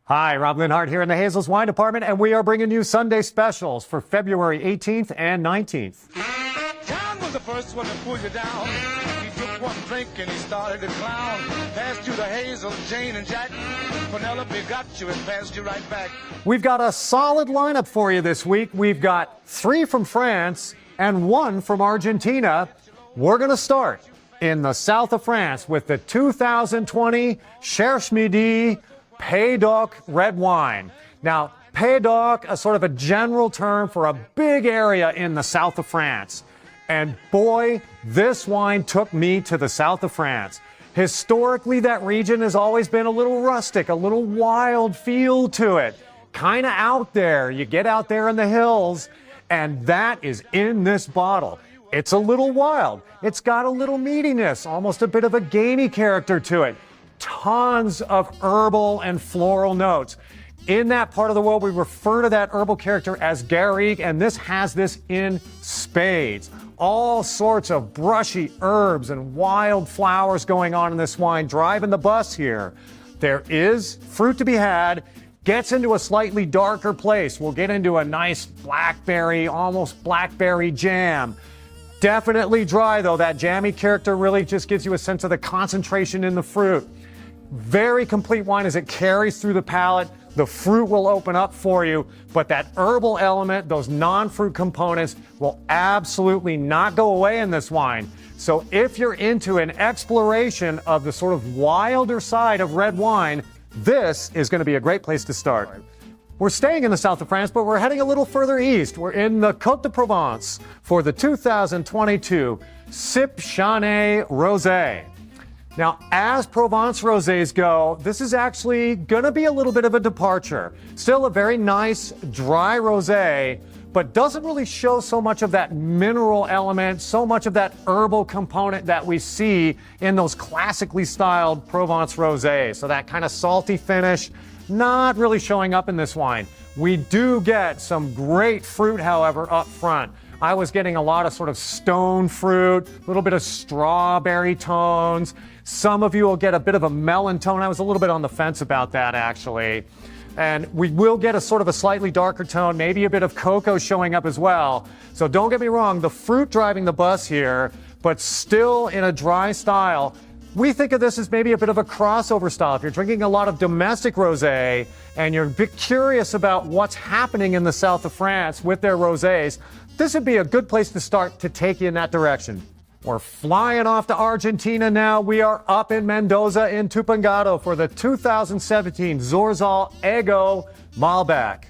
Hi, Rob Linhart here in the Hazel's Wine Department, and we are bringing you Sunday specials for February 18th and 19th. John was the first one to pull you down. He took one drink and he started to clown. Passed you the Hazel, Jane, and Jack. Penelope got you and passed you right back. We've got a solid lineup for you this week. We've got 3 from France and 1 from Argentina. We're going to start in the south of France with the 2020 Cherche Midi Pays d'Oc red wine. Now, Pays d'Oc, a sort of a general term for a big area in the south of France. And boy, this wine took me to the south of France. Historically, that region has always been a little rustic, a little wild feel to it. Kind of out there. You get out there in the hills, and that is in this bottle. It's a little wild. It's got a little meatiness, almost a bit of a gamey character to it. Tons of herbal and floral notes. In that part of the world, we refer to that herbal character as garrigue, and this has this in spades. All sorts of brushy herbs and wild flowers going on in this wine, driving the bus here. There is fruit to be had. Gets into a slightly darker place. We'll get into a nice blackberry, almost blackberry jam. Definitely dry, though. That jammy character really just gives you a sense of the concentration in the fruit. Very complete wine as it carries through the palate. The fruit will open up for you, but that herbal element, those non-fruit components, will absolutely not go away in this wine. So if you're into an exploration of the sort of wilder side of red wine, this is going to be a great place to start. We're staying in the south of France, but we're heading a little further east. We're in the Côte de Provence for the 2022 Cip Chane Rosé. Now, as Provence Rosés go, this is actually going to be a little bit of a departure. Still a very nice, dry rosé, but doesn't really show so much of that mineral element, so much of that herbal component that we see in those classically styled Provence Rosés. So that kind of salty finish, not really showing up in this wine. We do get some great fruit, however, up front. I was getting a lot of sort of stone fruit, a little bit of strawberry tones. Some of you will get a bit of a melon tone. I was a little bit on the fence about that, actually. And we will get a sort of a slightly darker tone, maybe a bit of cocoa showing up as well. So don't get me wrong, the fruit driving the bus here, but still in a dry style. We think of this as maybe a bit of a crossover style. If you're drinking a lot of domestic rosé and you're a bit curious about what's happening in the south of France with their rosés, this would be a good place to start to take you in that direction. We're flying off to Argentina now. We are up in Mendoza in Tupungato for the 2017 Zorzal Eggo Malbec.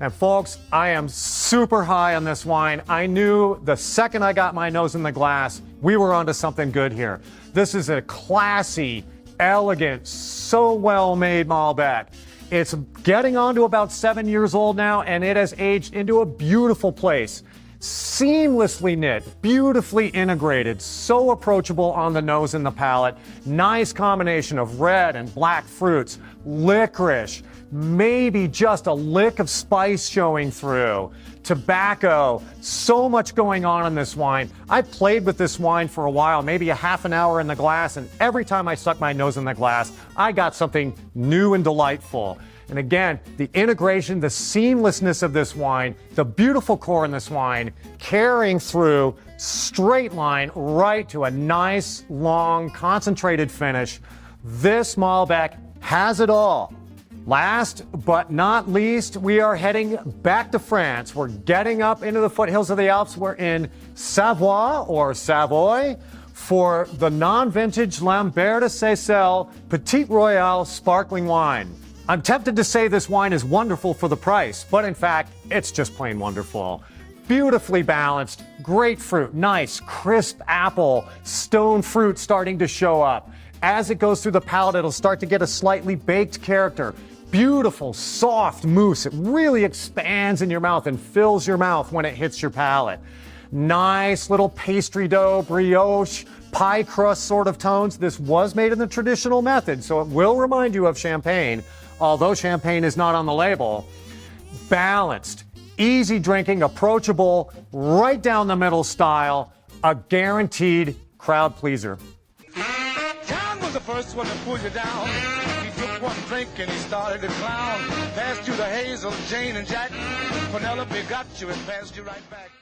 And folks, I am super high on this wine. I knew the second I got my nose in the glass, we were onto something good here. This is a classy, elegant, so well-made Malbec. It's getting on to about 7 years old now, and it has aged into a beautiful place. Seamlessly knit, beautifully integrated, so approachable on the nose and the palate. Nice combination of red and black fruits, licorice, maybe just a lick of spice showing through, tobacco, so much going on in this wine. I played with this wine for a while, maybe a half an hour in the glass, and every time I stuck my nose in the glass, I got something new and delightful. And again, the integration, the seamlessness of this wine, the beautiful core in this wine, carrying through, straight line right to a nice, long, concentrated finish. This Malbec has it all. Last but not least, we are heading back to France. We're getting up into the foothills of the Alps. We're in Savoie or Savoy for the non-vintage Lambert de Seyssel Petit Royal sparkling wine. I'm tempted to say this wine is wonderful for the price, but in fact, it's just plain wonderful. Beautifully balanced, great fruit, nice, crisp apple, stone fruit starting to show up. As it goes through the palate, it'll start to get a slightly baked character. Beautiful, soft mousse. It really expands in your mouth and fills your mouth when it hits your palate. Nice little pastry dough, brioche, pie crust sort of tones. This was made in the traditional method, so it will remind you of champagne, although champagne is not on the label. Balanced, easy drinking, approachable, right down the middle style, a guaranteed crowd pleaser. John was the first one to pull you down. He took took one drink and he started to clown. Passed you the Hazel, Jane, and Jack. Penelope got you and passed you right back.